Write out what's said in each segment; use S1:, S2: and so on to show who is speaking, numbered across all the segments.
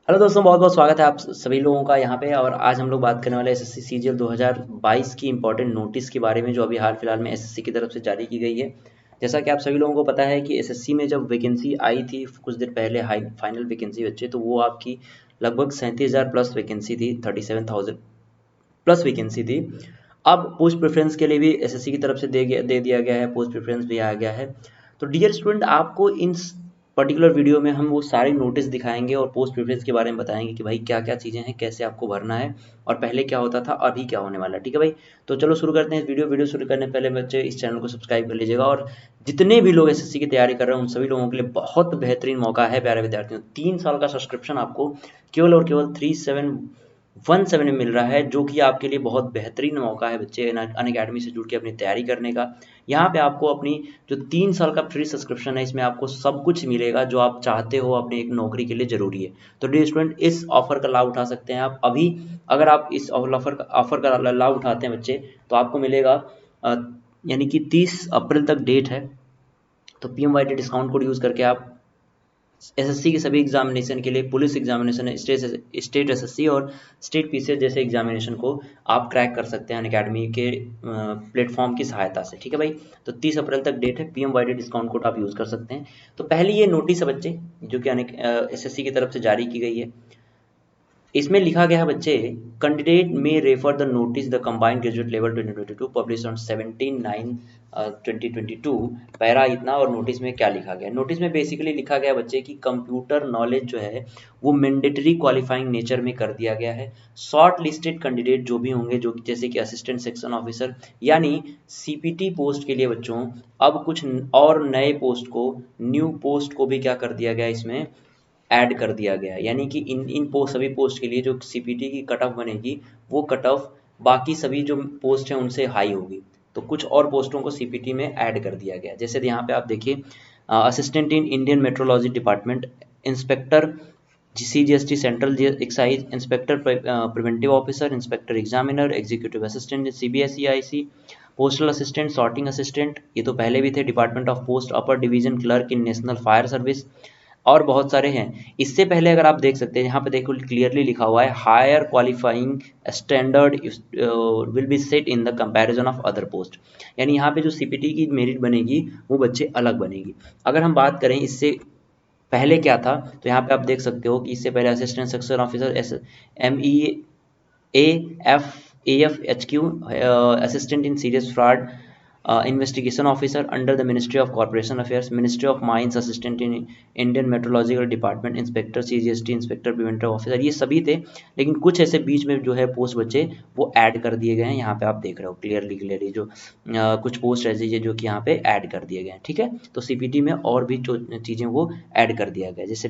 S1: Hello दोस्तों, बहुत बहुत स्वागत है आप सभी लोगों का यहाँ पे। और आज हम लोग बात करने वाले हैं एसएससी सीजीएल 2022 की इंपॉर्टेंट नोटिस के बारे में, जो अभी हाल फिलहाल में एसएससी की तरफ से जारी की गई है। जैसा कि आप सभी लोगों को पता है कि एसएससी में जब वैकेंसी आई थी कुछ देर पहले, हाई फाइनल वैकेंसी बच्चे, तो वो आपकी लगभग 37,000 प्लस वैकेंसी थी, 37,000 प्लस वैकेंसी थी। अब पोस्ट प्रेफरेंस के लिए भी एसएससी की तरफ से दे दिया गया है, पोस्ट प्रेफरेंस भी आ गया है। तो डियर स्टूडेंट, आपको इन पर्टिकुलर वीडियो में हम वो सारे नोटिस दिखाएंगे और पोस्ट प्रेफरेंस के बारे में बताएंगे कि भाई क्या क्या चीज़ें हैं, कैसे आपको भरना है और पहले क्या होता था, अभी क्या होने वाला है। ठीक है भाई, तो चलो शुरू करते हैं इस वीडियो शुरू करने से पहले बच्चे इस चैनल को सब्सक्राइब कर लीजिएगा। और जितने भी लोग एसएससी की तैयारी कर रहे हैं उन सभी लोगों के लिए बहुत बेहतरीन मौका है प्यारे विद्यार्थियों। 3 साल का सब्सक्रिप्शन आपको केवल और केवल 3717 में मिल रहा है, जो कि आपके लिए बहुत बेहतरीन मौका है बच्चे अनअकैडमी से जुड़ के अपनी तैयारी करने का। यहाँ पे आपको अपनी जो 3 साल का फ्री सब्सक्रिप्शन है, इसमें आपको सब कुछ मिलेगा जो आप चाहते हो अपनी एक नौकरी के लिए ज़रूरी है। तो डियर स्टूडेंट, इस ऑफर का लाभ उठा सकते हैं आप अभी। अगर आप इस ऑफर का लाभ उठाते हैं बच्चे, तो आपको मिलेगा अ, यानी कि 30 अप्रैल तक डेट है। तो PMYT डिस्काउंट कोड यूज़ करके आप एसएससी के सभी एग्जामिनेशन के लिए, पुलिस एग्जामिनेशन, स्टेट एसएससी और स्टेट पीसीएस जैसे एग्जामिनेशन को आप क्रैक कर सकते हैं अनअकैडमी के प्लेटफॉर्म की सहायता से। ठीक है भाई, तो 30 अप्रैल तक डेट है, PMYT डिस्काउंट कोड आप यूज़ कर सकते हैं। तो पहली ये नोटिस है बच्चे, जो कि एसएससी की तरफ से जारी की गई है। इसमें लिखा गया है बच्चे, कैंडिडेट में refer the notice the combined graduate level 2022 publish on 17/9/2022। Para इतना, और नोटिस में क्या लिखा गया। नोटिस में बेसिकली लिखा गया बच्चे कि कंप्यूटर नॉलेज जो है वो मैंडेटरी क्वालिफाइंग नेचर में कर दिया गया है। शॉर्ट लिस्टेड कैंडिडेट जो भी होंगे, जो जैसे कि असिस्टेंट सेक्शन ऑफिसर यानी सीपीटी पोस्ट के लिए बच्चों, अब कुछ और नए पोस्ट को, न्यू पोस्ट को भी क्या कर दिया गया इसमें, ऐड कर दिया गया है। यानी कि इन पोस्ट, सभी पोस्ट के लिए जो सीपीटी की कट ऑफ बनेगी, वो कट ऑफ बाकी सभी जो पोस्ट हैं उनसे हाई होगी। तो कुछ और पोस्टों को सीपीटी में ऐड कर दिया गया, जैसे यहाँ पे आप देखिए, assistant in Indian metrology department, inspector CGST central excise, inspector preventive officer, inspector examiner, executive assistant CBSE IC, postal assistant, sorting assistant, ये तो पहले भी थे, department of post, upper division clerk in national fire service, और बहुत सारे हैं। इससे पहले अगर आप देख सकते हैं, यहाँ पे देखो क्लियरली लिखा हुआ है, higher qualifying standard will be set in the comparison of other post. यानी यहाँ पे जो सीपीटी की मेरिट बनेगी वो बच्चे अलग बनेगी। अगर हम बात करें इससे पहले क्या था, तो यहाँ पे आप देख सकते हो कि इससे पहले assistant section officer, MEAF HQ, assistant in serious fraud investigation officer under the ministry of corporation affairs, ministry of mines, assistant in Indian metrological department, inspector CGST, inspector preventive officer, ये सभी थे। लेकिन कुछ ऐसे बीच में जो है पोस्ट बचे, वो ऐड कर दिए गए हैं। यहाँ पे आप देख रहे हो क्लियरली जो कुछ पोस्ट ऐसी है जो कि यहाँ पे ऐड कर दिए गए हैं। ठीक है, तो सीपीटी में और भी जो चीज़ें वो ऐड कर दिया गया, जैसे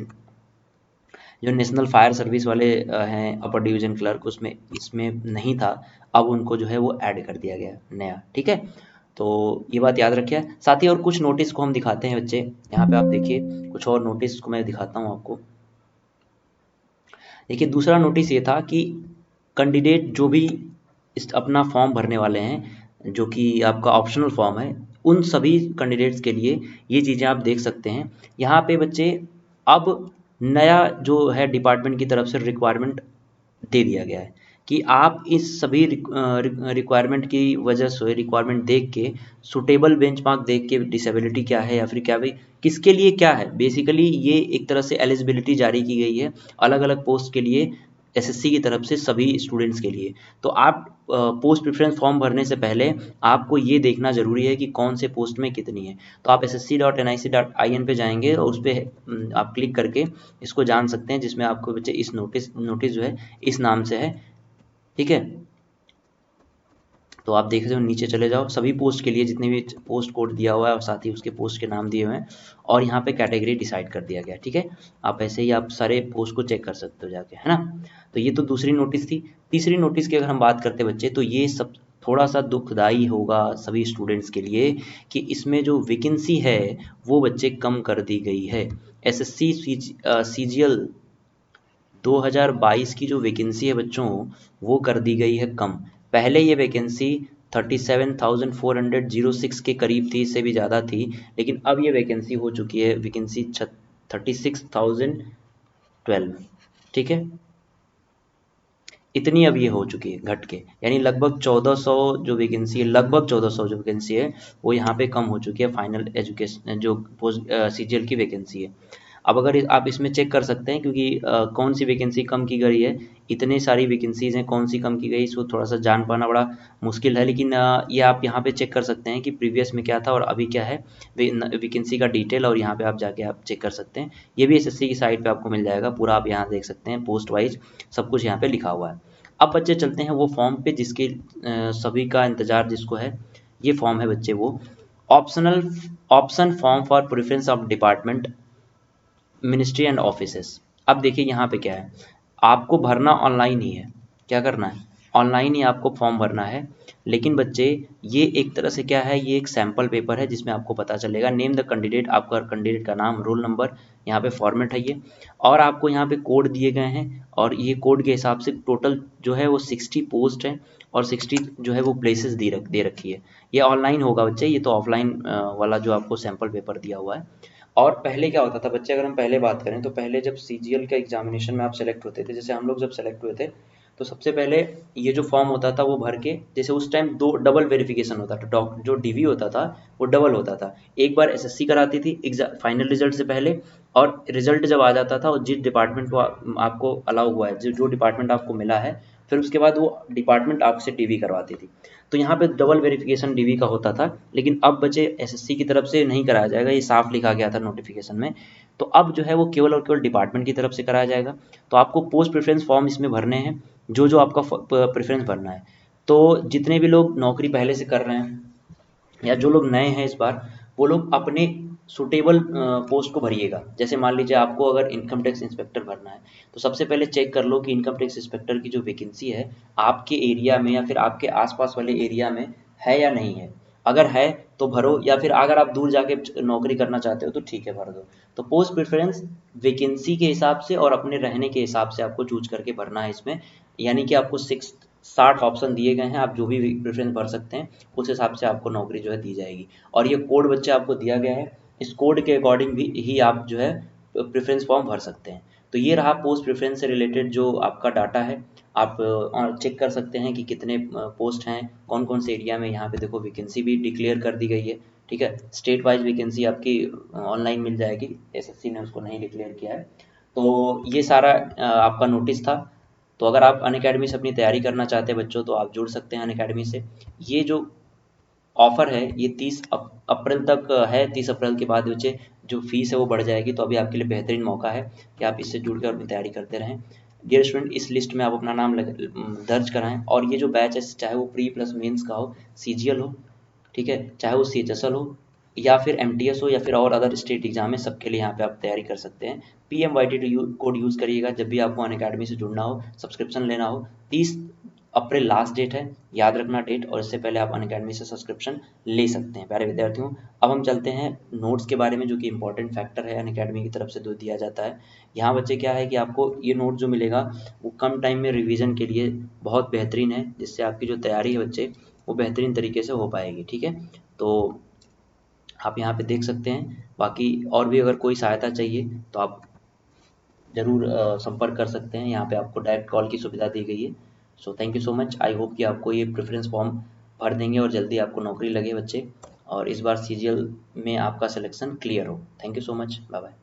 S1: जो नेशनल फायर सर्विस वाले हैं अपर डिवीजन क्लर्क, उसमें इसमें नहीं था, अब उनको जो है वो ऐड कर दिया गया नया। ठीक है, तो ये बात याद रखिए। साथ ही और कुछ नोटिस को हम दिखाते हैं बच्चे, यहाँ पे आप देखिए, कुछ और नोटिस को मैं दिखाता हूँ आपको। देखिए, दूसरा नोटिस ये था कि कैंडिडेट जो भी इस अपना फॉर्म भरने वाले हैं, जो कि आपका ऑप्शनल फॉर्म है, उन सभी कैंडिडेट्स के लिए ये चीज़ें आप देख सकते हैं। यहाँ पे बच्चे अब नया जो है डिपार्टमेंट की तरफ से रिक्वायरमेंट दे दिया गया है कि आप इस सभी रिक्वायरमेंट की वजह से, रिक्वायरमेंट देख के, सुटेबल बेंचमार्क देख के, डिसेबिलिटी क्या है या फिर क्या, भाई किसके लिए क्या है, बेसिकली ये एक तरह से एलिजिबिलिटी जारी की गई है अलग अलग पोस्ट के लिए एसएससी की तरफ से सभी स्टूडेंट्स के लिए। तो आप पोस्ट प्रेफरेंस फॉर्म भरने से पहले आपको ये देखना जरूरी है कि कौन से पोस्ट में कितनी है। तो आप ssc.nic.in पे जाएंगे और उस पर आप क्लिक करके इसको जान सकते हैं, जिसमें आपको बच्चे इस नोटिस जो है इस नाम से है। ठीक है, तो आप देख रहे हो, नीचे चले जाओ, सभी पोस्ट के लिए जितने भी पोस्ट कोड दिया हुआ है और साथ ही उसके पोस्ट के नाम दिए हुए हैं, और यहाँ पे कैटेगरी डिसाइड कर दिया गया। ठीक है, आप ऐसे ही आप सारे पोस्ट को चेक कर सकते हो जाके, है ना। तो ये तो दूसरी नोटिस थी। तीसरी नोटिस की अगर हम बात करते बच्चे, तो ये सब थोड़ा सा दुखदाई होगा सभी स्टूडेंट्स के लिए कि इसमें जो वैकेंसी है वो बच्चे कम कर दी गई है। एसएससी सीजीएल 2022 की जो वैकेंसी है बच्चों, वो कर दी गई है कम। पहले ये वैकेंसी 37,406 के करीब थी, इससे भी ज़्यादा थी, लेकिन अब ये वैकेंसी हो चुकी है, वैकेंसी 36,012। ठीक है, इतनी अब ये हो चुकी है घट के, यानी लगभग 1400 जो वैकेंसी है, लगभग 1400 जो वैकेंसी है वो यहाँ पे कम हो चुकी है फाइनल एजुकेशन जो पोस्ट सीजीएल की वैकेंसी है। अब अगर आप इसमें चेक कर सकते हैं, क्योंकि कौन सी वैकेंसी कम की गई है, इतनी सारी वैकेंसीज हैं, कौन सी कम की गई इसको थोड़ा सा जान पाना बड़ा मुश्किल है, लेकिन ये आप यहाँ पे चेक कर सकते हैं कि प्रीवियस में क्या था और अभी क्या है वैकेंसी का डिटेल, और यहाँ पे आप जाके आप चेक कर सकते हैं। ये भी एसएससी की साइट पे आपको मिल जाएगा पूरा, आप यहाँ देख सकते हैं पोस्ट वाइज सब कुछ यहाँ पे लिखा हुआ है। अब बच्चे चलते हैं वो फॉर्म पे जिसके सभी का इंतजार जिसको है, ये फॉर्म है बच्चे वो optional option form for preference of department ministry and offices. अब देखिए यहाँ पे क्या है, आपको भरना ऑनलाइन ही है, क्या करना है, ऑनलाइन ही आपको फॉर्म भरना है। लेकिन बच्चे ये एक तरह से क्या है, ये एक सैम्पल पेपर है जिसमें आपको पता चलेगा नेम द कैंडिडेट, आपका कैंडिडेट का नाम, रोल नंबर, यहाँ पे फॉर्मेट है ये, और आपको यहाँ पे कोड दिए गए हैं, और ये कोड के हिसाब से टोटल जो है वो 60 पोस्ट है और 60 जो है वो प्लेसेस दे रखी है। ये ऑनलाइन होगा बच्चे, ये तो ऑफलाइन वाला जो आपको सैम्पल पेपर दिया हुआ है। और पहले क्या होता था बच्चे, अगर हम पहले बात करें तो पहले जब सीजीएल के एग्जामिनेशन में आप सेलेक्ट होते थे, जैसे हम लोग जब सेलेक्ट हुए थे, तो सबसे पहले ये जो फॉर्म होता था वो भर के, जैसे उस टाइम दो डबल वेरिफिकेशन होता था, जो डीवी होता था वो डबल होता था। एक बार एसएससी कराती थी एग्जाम फाइनल रिजल्ट से पहले, और रिजल्ट जब आ जाता था और जिस डिपार्टमेंट को आपको अलाउ हुआ है, जो डिपार्टमेंट आपको मिला है, फिर उसके बाद वो डिपार्टमेंट आपसे डीवी करवाती थी। तो यहाँ पे डबल वेरिफिकेशन डीवी का होता था, लेकिन अब बच्चे एसएससी की तरफ से नहीं कराया जाएगा, ये साफ लिखा गया था नोटिफिकेशन में। तो अब जो है वो केवल और केवल डिपार्टमेंट की तरफ से कराया जाएगा। तो आपको पोस्ट प्रेफरेंस फॉर्म इसमें भरने हैं, जो आपका प्रेफरेंस भरना है। तो जितने भी लोग नौकरी पहले से कर रहे हैं या जो लोग नए हैं इस बार, वो लोग अपने सुटेबल पोस्ट को भरिएगा। जैसे मान लीजिए आपको अगर इनकम टैक्स इंस्पेक्टर भरना है, तो सबसे पहले चेक कर लो कि इनकम टैक्स इंस्पेक्टर की जो वैकेंसी है आपके एरिया में या फिर आपके आसपास वाले एरिया में है या नहीं है। अगर है तो भरो, या फिर अगर आप दूर जाके नौकरी करना चाहते हो तो ठीक है भर दो। तो पोस्ट प्रेफरेंस वैकेंसी के हिसाब से और अपने रहने के हिसाब से आपको चूज करके भरना है इसमें, यानी कि आपको 60 ऑप्शन दिए गए हैं, आप जो भी प्रेफरेंस भर सकते हैं उस हिसाब से आपको नौकरी जो है दी जाएगी। और ये कोड बच्चे आपको दिया गया है, इस कोड के अकॉर्डिंग भी ही आप जो है प्रेफरेंस फॉर्म भर सकते हैं। तो ये रहा पोस्ट प्रेफरेंस से रिलेटेड जो आपका डाटा है। आप चेक कर सकते हैं कि कितने पोस्ट हैं, कौन कौन से एरिया में। यहाँ पे देखो वैकेंसी भी डिक्लेयर कर दी गई है, ठीक है। स्टेट वाइज वैकेंसी आपकी ऑनलाइन मिल जाएगी, एसएससी ने उसको नहीं डिक्लेयर किया है। तो ये सारा आपका नोटिस था। तो अगर आप अनअकैडमी से अपनी तैयारी करना चाहते हैं बच्चों, तो आप जुड़ सकते हैं अनअकैडमी से। ये जो ऑफर है ये 30 अप्रैल तक है। 30 अप्रैल के बाद बच्चे जो फीस है वो बढ़ जाएगी, तो अभी आपके लिए बेहतरीन मौका है कि आप इससे जुड़ कर अपनी तैयारी करते रहें। डियर स्टूडेंट, इस लिस्ट में आप अपना नाम दर्ज कराएं। और ये जो बैच है, चाहे वो प्री प्लस मेंस का हो, सीजीएल हो, ठीक है, चाहे वो सीएचएसएल हो या फिर एमटीएस हो या फिर और अदर स्टेट एग्जाम है, सबके लिए यहाँ पे आप तैयारी कर सकते हैं। PMYT कोड यूज़ करिएगा जब भी आपको अनअकैडमी से जुड़ना हो, सब्सक्रिप्शन लेना हो। 30 अप्रैल लास्ट डेट है, याद रखना डेट, और इससे पहले आप अनअकैडमी से सब्सक्रिप्शन ले सकते हैं। प्यारे विद्यार्थियों, अब हम चलते हैं नोट्स के बारे में, जो कि इंपॉर्टेंट फैक्टर है अनअकैडमी की तरफ से जो दिया जाता है। यहाँ बच्चे क्या है कि आपको ये नोट जो मिलेगा वो कम टाइम में रिवीजन के लिए बहुत बेहतरीन है, जिससे आपकी जो तैयारी है बच्चे वो बेहतरीन तरीके से हो पाएगी, ठीक है। तो आप यहाँ पे देख सकते हैं। बाकी और भी अगर कोई सहायता चाहिए तो आप ज़रूर संपर्क कर सकते हैं, यहाँ पे आपको डायरेक्ट कॉल की सुविधा दी गई है। So thank you so much. I hope कि आपको ये प्रेफरेंस फॉर्म भर देंगे और जल्दी आपको नौकरी लगे बच्चे, और इस बार सीजीएल में आपका सिलेक्शन क्लियर हो। Thank you so much, bye bye.